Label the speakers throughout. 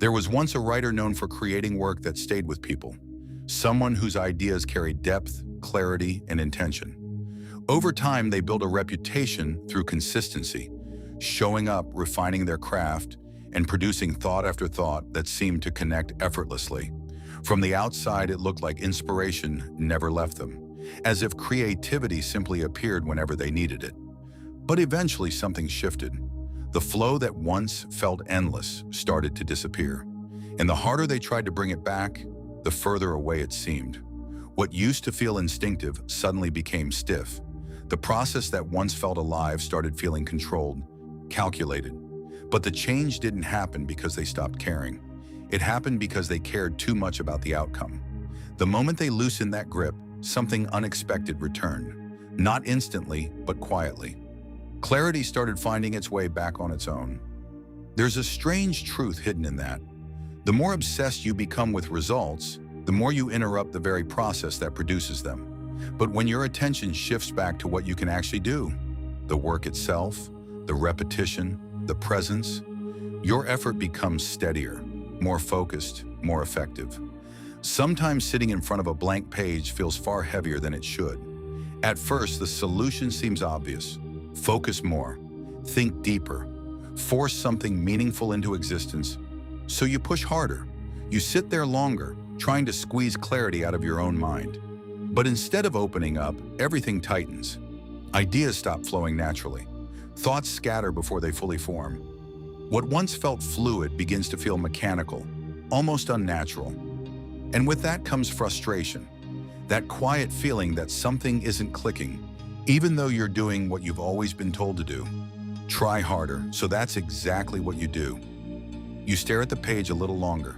Speaker 1: There was once a writer known for creating work that stayed with people, someone whose ideas carried depth, clarity, and intention. Over time, they built a reputation through consistency, showing up, refining their craft, and producing thought after thought that seemed to connect effortlessly. From the outside, it looked like inspiration never left them, as if creativity simply appeared whenever they needed it. But eventually something shifted. The flow that once felt endless started to disappear, and the harder they tried to bring it back, the further away it seemed. What used to feel instinctive suddenly became stiff. The process that once felt alive started feeling controlled, calculated. But the change didn't happen because they stopped caring. It happened because they cared too much about the outcome. The moment they loosened that grip, something unexpected returned. Not instantly, but quietly. Clarity started finding its way back on its own. There's a strange truth hidden in that. The more obsessed you become with results, the more you interrupt the very process that produces them. But when your attention shifts back to what you can actually do, the work itself, the repetition, the presence, your effort becomes steadier, more focused, more effective. Sometimes sitting in front of a blank page feels far heavier than it should. At first, the solution seems obvious. Focus more, think deeper, force something meaningful into existence. So you push harder. You sit there longer, trying to squeeze clarity out of your own mind. But instead of opening up, everything tightens. Ideas stop flowing naturally. Thoughts scatter before they fully form. What once felt fluid begins to feel mechanical, almost unnatural. And with that comes frustration, that quiet feeling that something isn't clicking, even though you're doing what you've always been told to do. Try harder, so that's exactly what you do. You stare at the page a little longer.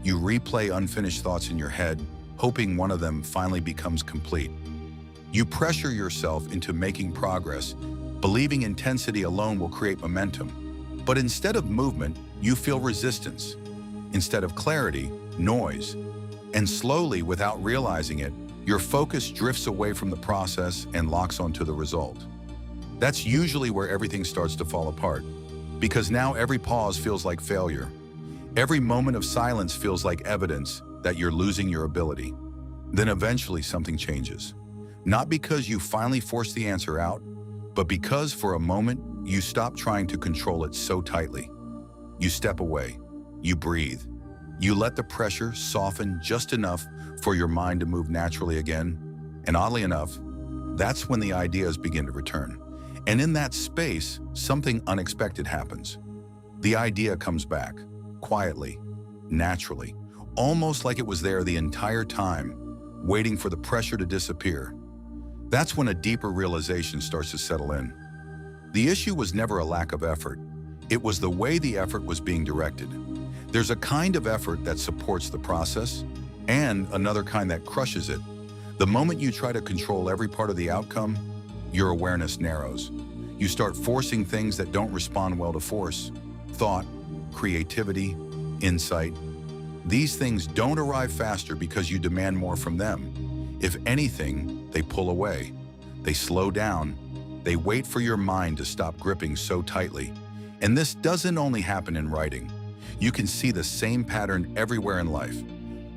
Speaker 1: You replay unfinished thoughts in your head, hoping one of them finally becomes complete. You pressure yourself into making progress, believing intensity alone will create momentum. But instead of movement, you feel resistance. Instead of clarity, noise. And slowly, without realizing it, your focus drifts away from the process and locks onto the result. That's usually where everything starts to fall apart, because now every pause feels like failure. Every moment of silence feels like evidence that you're losing your ability. Then eventually something changes. Not because you finally forced the answer out, but because for a moment you stop trying to control it so tightly. You step away, you breathe, you let the pressure soften just enough for your mind to move naturally again. And oddly enough, that's when the ideas begin to return. And in that space, something unexpected happens. The idea comes back, quietly, naturally, almost like it was there the entire time, waiting for the pressure to disappear. That's when a deeper realization starts to settle in. The issue was never a lack of effort. It was the way the effort was being directed. There's a kind of effort that supports the process, and another kind that crushes it. The moment you try to control every part of the outcome, your awareness narrows. You start forcing things that don't respond well to force. Thought, creativity, insight. These things don't arrive faster because you demand more from them. If anything, they pull away. They slow down. They wait for your mind to stop gripping so tightly. And this doesn't only happen in writing. You can see the same pattern everywhere in life.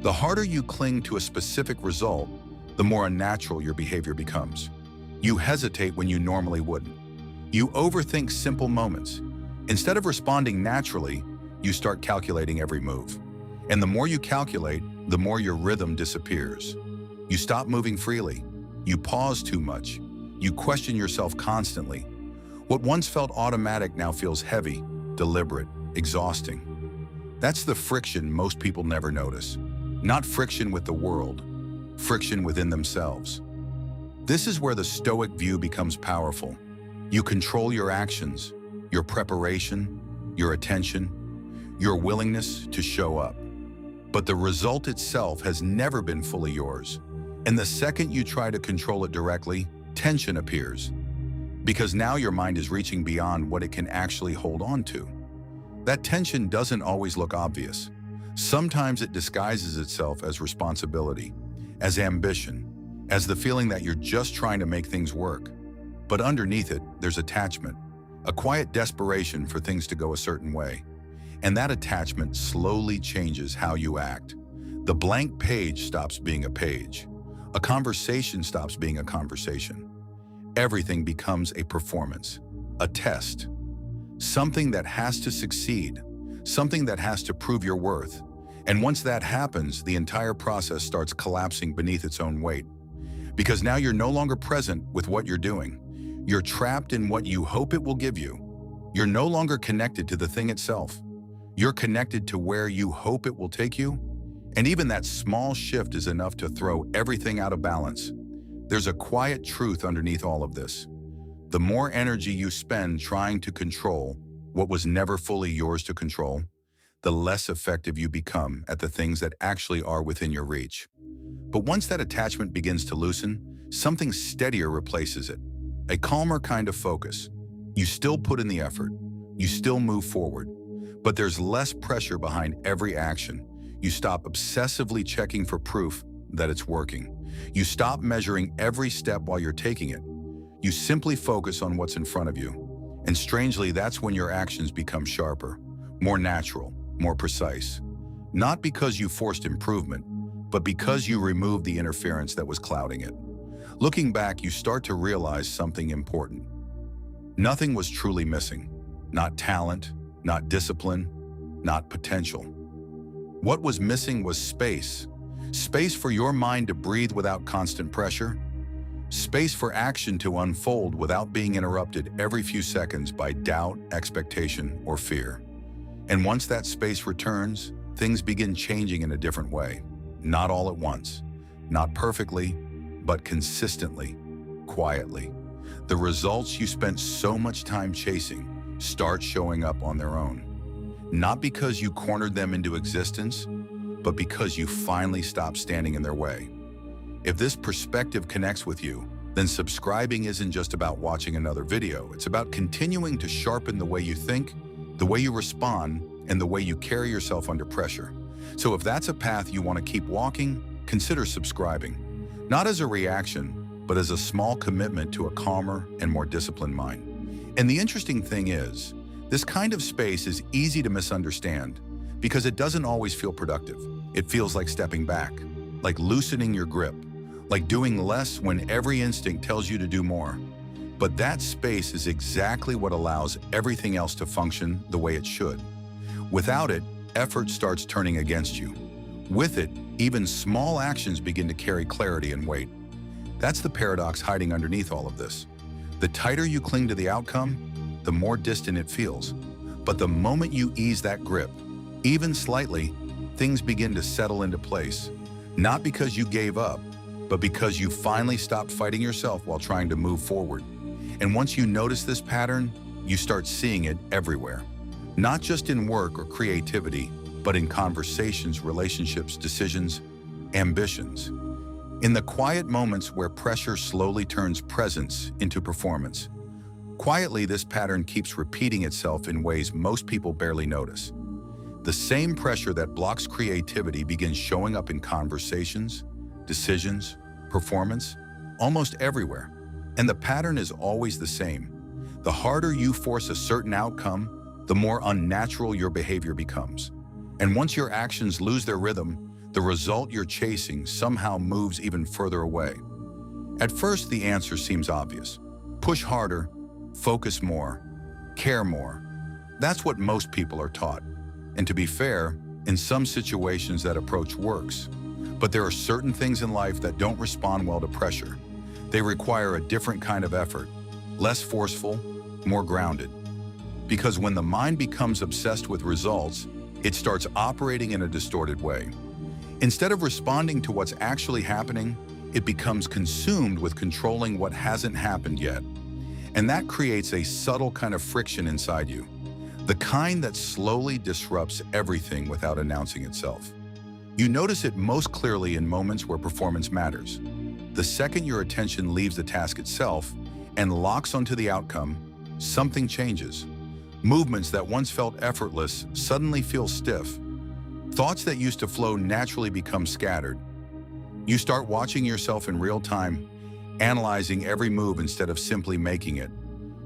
Speaker 1: The harder you cling to a specific result, the more unnatural your behavior becomes. You hesitate when you normally wouldn't. You overthink simple moments. Instead of responding naturally, you start calculating every move. And the more you calculate, the more your rhythm disappears. You stop moving freely. You pause too much. You question yourself constantly. What once felt automatic now feels heavy, deliberate, exhausting. That's the friction most people never notice. Not friction with the world, friction within themselves. This is where the Stoic view becomes powerful. You control your actions, your preparation, your attention, your willingness to show up. But the result itself has never been fully yours. And the second you try to control it directly, tension appears. Because now your mind is reaching beyond what it can actually hold on to. That tension doesn't always look obvious. Sometimes it disguises itself as responsibility, as ambition, as the feeling that you're just trying to make things work. But underneath it, there's attachment, a quiet desperation for things to go a certain way. And that attachment slowly changes how you act. The blank page stops being a page. A conversation stops being a conversation. Everything becomes a performance, a test, something that has to succeed, something that has to prove your worth. And once that happens, the entire process starts collapsing beneath its own weight. Because now you're no longer present with what you're doing. You're trapped in what you hope it will give you. You're no longer connected to the thing itself. You're connected to where you hope it will take you. And even that small shift is enough to throw everything out of balance. There's a quiet truth underneath all of this. The more energy you spend trying to control what was never fully yours to control, the less effective you become at the things that actually are within your reach. But once that attachment begins to loosen, something steadier replaces it. A calmer kind of focus. You still put in the effort. You still move forward. But there's less pressure behind every action. You stop obsessively checking for proof that it's working. You stop measuring every step while you're taking it. You simply focus on what's in front of you. And strangely, that's when your actions become sharper, more natural, more precise. Not because you forced improvement, but because you removed the interference that was clouding it. Looking back, you start to realize something important. Nothing was truly missing. Not talent, not discipline, not potential. What was missing was space. Space for your mind to breathe without constant pressure. Space for action to unfold without being interrupted every few seconds by doubt, expectation, or fear. And once that space returns, things begin changing in a different way. Not all at once, not perfectly, but consistently, quietly. The results you spent so much time chasing start showing up on their own. Not because you cornered them into existence, but because you finally stopped standing in their way. If this perspective connects with you, then subscribing isn't just about watching another video. It's about continuing to sharpen the way you think, the way you respond, and the way you carry yourself under pressure. So if that's a path you want to keep walking, consider subscribing. Not as a reaction, but as a small commitment to a calmer and more disciplined mind. And the interesting thing is, this kind of space is easy to misunderstand because it doesn't always feel productive. It feels like stepping back, like loosening your grip, like doing less when every instinct tells you to do more. But that space is exactly what allows everything else to function the way it should. Without it, effort starts turning against you. With it, even small actions begin to carry clarity and weight. That's the paradox hiding underneath all of this. The tighter you cling to the outcome, the more distant it feels. But the moment you ease that grip, even slightly, things begin to settle into place. Not because you gave up, but because you finally stopped fighting yourself while trying to move forward. And once you notice this pattern, you start seeing it everywhere. Not just in work or creativity, but in conversations, relationships, decisions, ambitions. In the quiet moments where pressure slowly turns presence into performance. Quietly, this pattern keeps repeating itself in ways most people barely notice. The same pressure that blocks creativity begins showing up in conversations, decisions, performance, almost everywhere. And the pattern is always the same. The harder you force a certain outcome, the more unnatural your behavior becomes. And once your actions lose their rhythm, the result you're chasing somehow moves even further away. At first, the answer seems obvious. Push harder, focus more, care more. That's what most people are taught. And to be fair, in some situations that approach works. But there are certain things in life that don't respond well to pressure. They require a different kind of effort, less forceful, more grounded. Because when the mind becomes obsessed with results, it starts operating in a distorted way. Instead of responding to what's actually happening, it becomes consumed with controlling what hasn't happened yet. And that creates a subtle kind of friction inside you, the kind that slowly disrupts everything without announcing itself. You notice it most clearly in moments where performance matters. The second your attention leaves the task itself and locks onto the outcome, something changes. Movements that once felt effortless suddenly feel stiff. Thoughts that used to flow naturally become scattered. You start watching yourself in real time, analyzing every move instead of simply making it.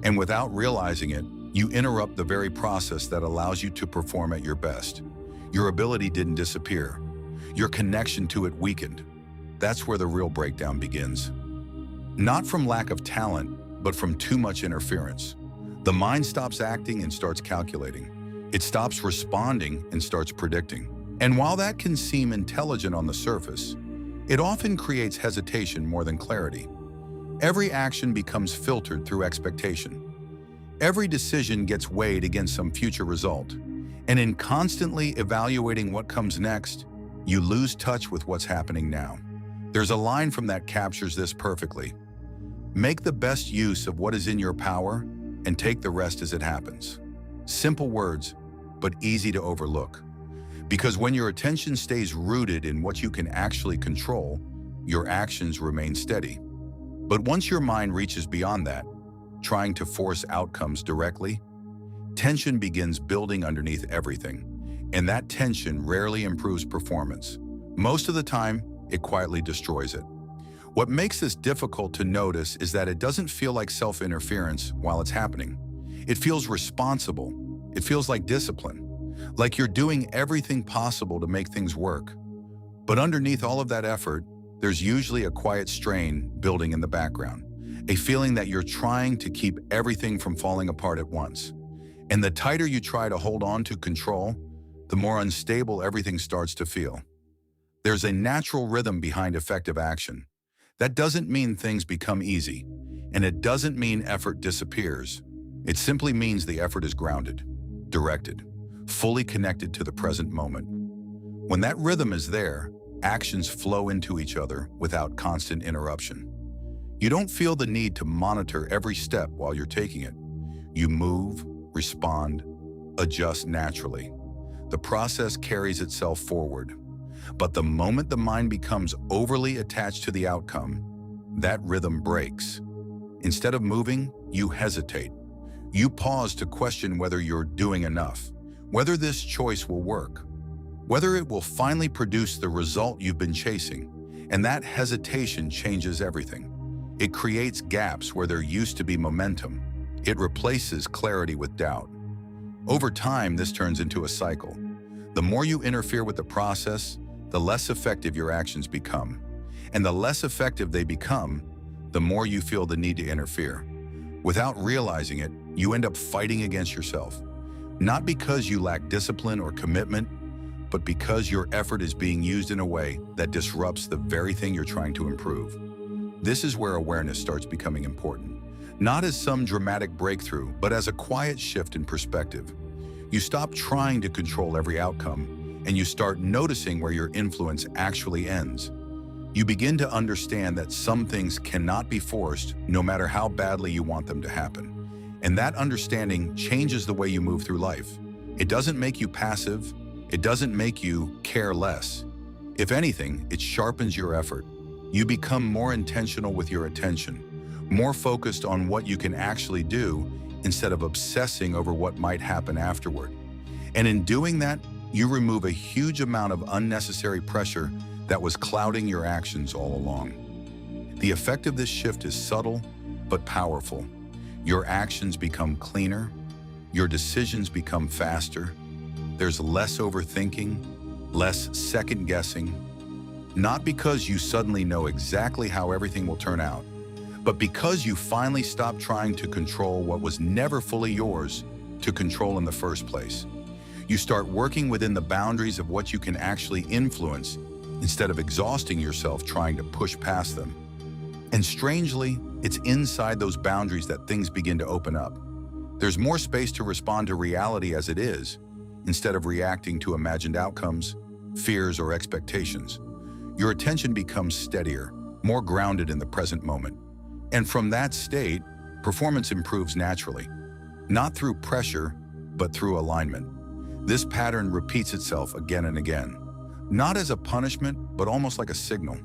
Speaker 1: And without realizing it, You interrupt the very process that allows you to perform at your best. Your ability didn't disappear. Your connection to it weakened. That's where the real breakdown begins. Not from lack of talent, but from too much interference. The mind stops acting and starts calculating. It stops responding and starts predicting. And while that can seem intelligent on the surface, it often creates hesitation more than clarity. Every action becomes filtered through expectation. Every decision gets weighed against some future result. And in constantly evaluating what comes next, you lose touch with what's happening now. There's a line from that captures this perfectly. Make the best use of what is in your power and take the rest as it happens. Simple words, but easy to overlook. Because when your attention stays rooted in what you can actually control, your actions remain steady. But once your mind reaches beyond that, trying to force outcomes directly, tension begins building underneath everything. And that tension rarely improves performance. Most of the time, it quietly destroys it. What makes this difficult to notice is that it doesn't feel like self-interference while it's happening. It feels responsible. It feels like discipline, like you're doing everything possible to make things work. But underneath all of that effort, there's usually a quiet strain building in the background, a feeling that you're trying to keep everything from falling apart at once. And the tighter you try to hold on to control, the more unstable everything starts to feel. There's a natural rhythm behind effective action. That doesn't mean things become easy, and it doesn't mean effort disappears. It simply means the effort is grounded, directed, fully connected to the present moment. When that rhythm is there, actions flow into each other without constant interruption. You don't feel the need to monitor every step while you're taking it. You move, respond, adjust naturally. The process carries itself forward. But the moment the mind becomes overly attached to the outcome, that rhythm breaks. Instead of moving, you hesitate. You pause to question whether you're doing enough, whether this choice will work, whether it will finally produce the result you've been chasing. And that hesitation changes everything. It creates gaps where there used to be momentum. It replaces clarity with doubt. Over time, this turns into a cycle. The more you interfere with the process, the less effective your actions become. And the less effective they become, the more you feel the need to interfere. Without realizing it, you end up fighting against yourself. Not because you lack discipline or commitment, but because your effort is being used in a way that disrupts the very thing you're trying to improve. This is where awareness starts becoming important. Not as some dramatic breakthrough, but as a quiet shift in perspective. You stop trying to control every outcome, and you start noticing where your influence actually ends. You begin to understand that some things cannot be forced, no matter how badly you want them to happen. And that understanding changes the way you move through life. It doesn't make you passive. It doesn't make you care less. If anything, it sharpens your effort. You become more intentional with your attention, more focused on what you can actually do instead of obsessing over what might happen afterward. And in doing that, you remove a huge amount of unnecessary pressure that was clouding your actions all along. The effect of this shift is subtle but powerful. Your actions become cleaner, your decisions become faster, there's less overthinking, less second-guessing, not because you suddenly know exactly how everything will turn out, but because you finally stop trying to control what was never fully yours to control in the first place. You start working within the boundaries of what you can actually influence instead of exhausting yourself trying to push past them. And strangely, it's inside those boundaries that things begin to open up. There's more space to respond to reality as it is, instead of reacting to imagined outcomes, fears, or expectations. Your attention becomes steadier, more grounded in the present moment. And from that state, performance improves naturally, not through pressure, but through alignment. This pattern repeats itself again and again, not as a punishment, but almost like a signal.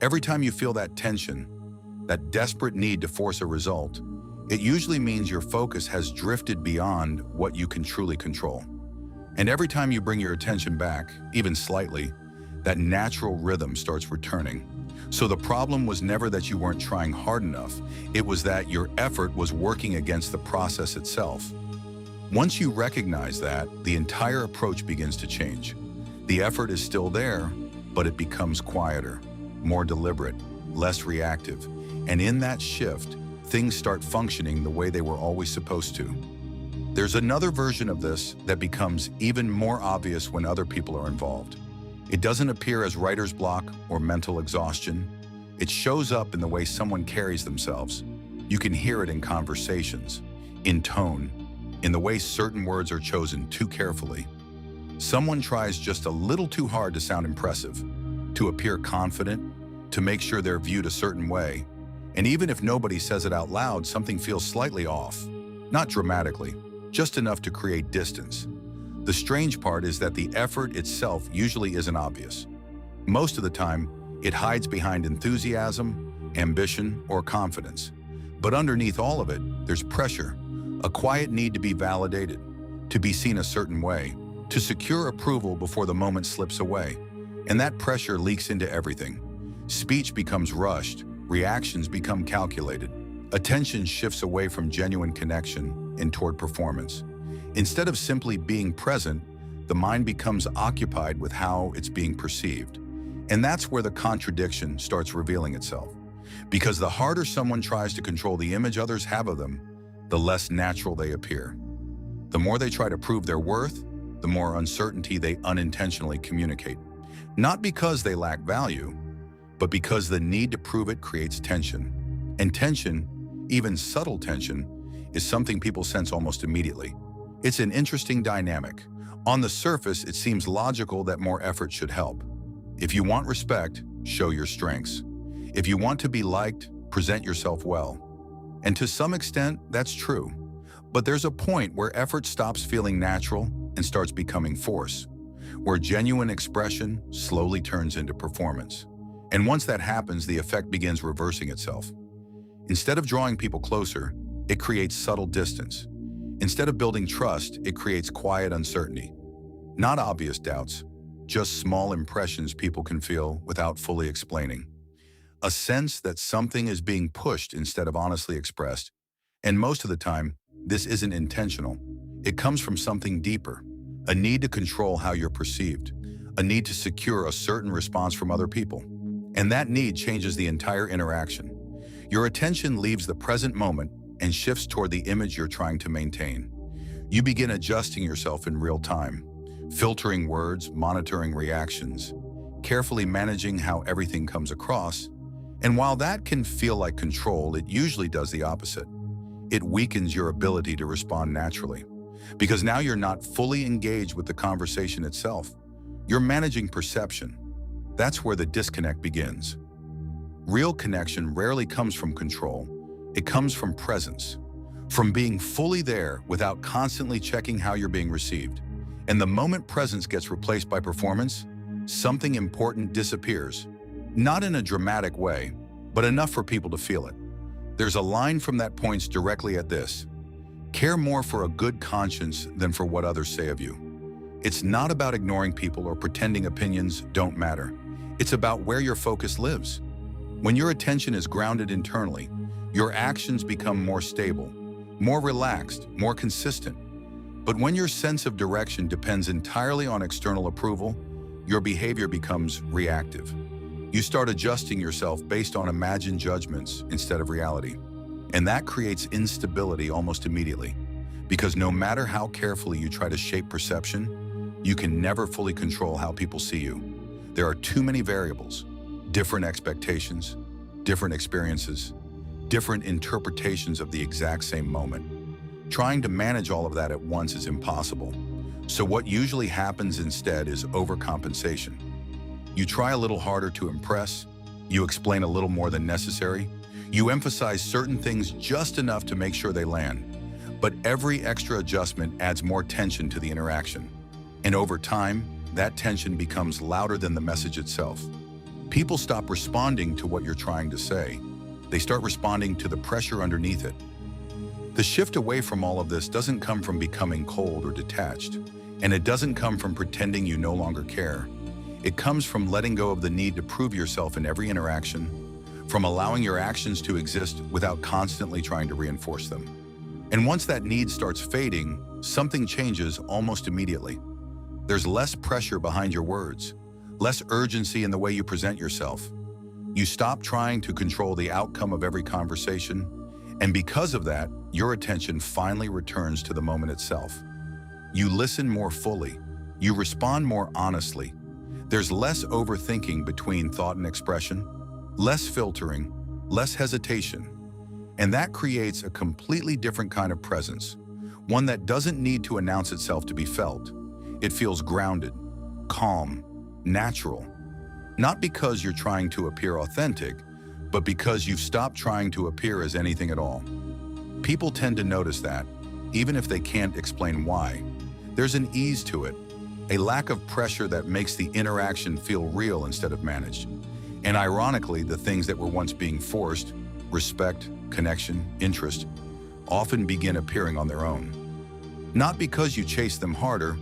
Speaker 1: Every time you feel that tension, that desperate need to force a result, it usually means your focus has drifted beyond what you can truly control. And every time you bring your attention back, even slightly, that natural rhythm starts returning. So the problem was never that you weren't trying hard enough, it was that your effort was working against the process itself. Once you recognize that, the entire approach begins to change. The effort is still there, but it becomes quieter, more deliberate, less reactive. And in that shift, things start functioning the way they were always supposed to. There's another version of this that becomes even more obvious when other people are involved. It doesn't appear as writer's block or mental exhaustion. It shows up in the way someone carries themselves. You can hear it in conversations, in tone, in the way certain words are chosen too carefully. Someone tries just a little too hard to sound impressive, to appear confident, to make sure they're viewed a certain way. And even if nobody says it out loud, something feels slightly off. Not dramatically, just enough to create distance. The strange part is that the effort itself usually isn't obvious. Most of the time, it hides behind enthusiasm, ambition, or confidence. But underneath all of it, there's pressure, a quiet need to be validated, to be seen a certain way, to secure approval before the moment slips away. And that pressure leaks into everything. Speech becomes rushed, reactions become calculated. Attention shifts away from genuine connection and toward performance. Instead of simply being present, the mind becomes occupied with how it's being perceived. And that's where the contradiction starts revealing itself. Because the harder someone tries to control the image others have of them, the less natural they appear. The more they try to prove their worth, the more uncertainty they unintentionally communicate. Not because they lack value, but because the need to prove it creates tension. And tension, even subtle tension, is something people sense almost immediately. It's an interesting dynamic. On the surface, it seems logical that more effort should help. If you want respect, show your strengths. If you want to be liked, present yourself well. And to some extent, that's true. But there's a point where effort stops feeling natural and starts becoming force, where genuine expression slowly turns into performance. And once that happens, the effect begins reversing itself. Instead of drawing people closer, it creates subtle distance. Instead of building trust, it creates quiet uncertainty. Not obvious doubts, just small impressions people can feel without fully explaining. A sense that something is being pushed instead of honestly expressed. And most of the time, this isn't intentional. It comes from something deeper, a need to control how you're perceived, a need to secure a certain response from other people. And that need changes the entire interaction. Your attention leaves the present moment and shifts toward the image you're trying to maintain. You begin adjusting yourself in real time, filtering words, monitoring reactions, carefully managing how everything comes across. And while that can feel like control, it usually does the opposite. It weakens your ability to respond naturally. Because now you're not fully engaged with the conversation itself. You're managing perception. That's where the disconnect begins. Real connection rarely comes from control. It comes from presence, from being fully there without constantly checking how you're being received. And the moment presence gets replaced by performance, something important disappears. Not in a dramatic way, but enough for people to feel it. There's a line from that points directly at this. Care more for a good conscience than for what others say of you. It's not about ignoring people or pretending opinions don't matter. It's about where your focus lives. When your attention is grounded internally, your actions become more stable, more relaxed, more consistent. But when your sense of direction depends entirely on external approval, your behavior becomes reactive. You start adjusting yourself based on imagined judgments instead of reality. And that creates instability almost immediately. Because no matter how carefully you try to shape perception, you can never fully control how people see you. There are too many variables, different expectations, different experiences, different interpretations of the exact same moment. Trying to manage all of that at once is impossible. So what usually happens instead is overcompensation. You try a little harder to impress, you explain a little more than necessary, you emphasize certain things just enough to make sure they land. But every extra adjustment adds more tension to the interaction. And over time, that tension becomes louder than the message itself. People stop responding to what you're trying to say. They start responding to the pressure underneath it. The shift away from all of this doesn't come from becoming cold or detached, and it doesn't come from pretending you no longer care. It comes from letting go of the need to prove yourself in every interaction, from allowing your actions to exist without constantly trying to reinforce them. And once that need starts fading, something changes almost immediately. There's less pressure behind your words, less urgency in the way you present yourself. You stop trying to control the outcome of every conversation, and because of that, your attention finally returns to the moment itself. You listen more fully. You respond more honestly. There's less overthinking between thought and expression, less filtering, less hesitation. And that creates a completely different kind of presence, one that doesn't need to announce itself to be felt. It feels grounded, calm, natural. Not because you're trying to appear authentic, but because you've stopped trying to appear as anything at all. People tend to notice that, even if they can't explain why. There's an ease to it, a lack of pressure that makes the interaction feel real instead of managed. And ironically, the things that were once being forced, respect, connection, interest, often begin appearing on their own. Not because you chase them harder,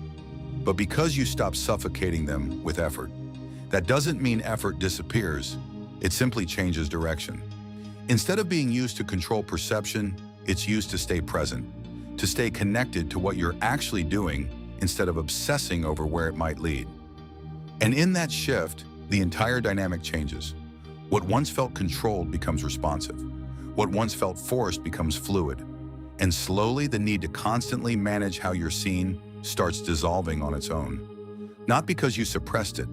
Speaker 1: but because you stop suffocating them with effort. That doesn't mean effort disappears, it simply changes direction. Instead of being used to control perception, it's used to stay present, to stay connected to what you're actually doing instead of obsessing over where it might lead. And in that shift, the entire dynamic changes. What once felt controlled becomes responsive. What once felt forced becomes fluid. And slowly, the need to constantly manage how you're seen starts dissolving on its own. Not because you suppressed it,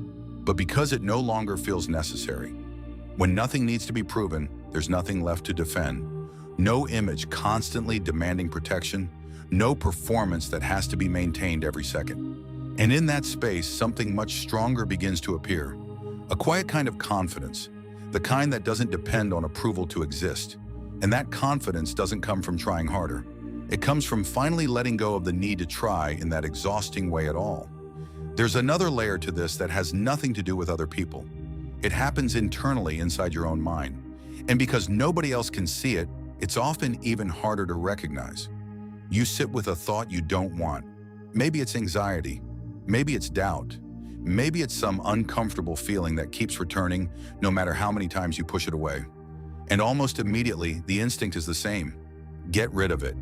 Speaker 1: but because it no longer feels necessary. When nothing needs to be proven, there's nothing left to defend. No image constantly demanding protection, no performance that has to be maintained every second. And in that space, something much stronger begins to appear. A quiet kind of confidence, the kind that doesn't depend on approval to exist. And that confidence doesn't come from trying harder. It comes from finally letting go of the need to try in that exhausting way at all. There's another layer to this that has nothing to do with other people. It happens internally inside your own mind. And because nobody else can see it, it's often even harder to recognize. You sit with a thought you don't want. Maybe it's anxiety. Maybe it's doubt. Maybe it's some uncomfortable feeling that keeps returning no matter how many times you push it away. And almost immediately, the instinct is the same. Get rid of it.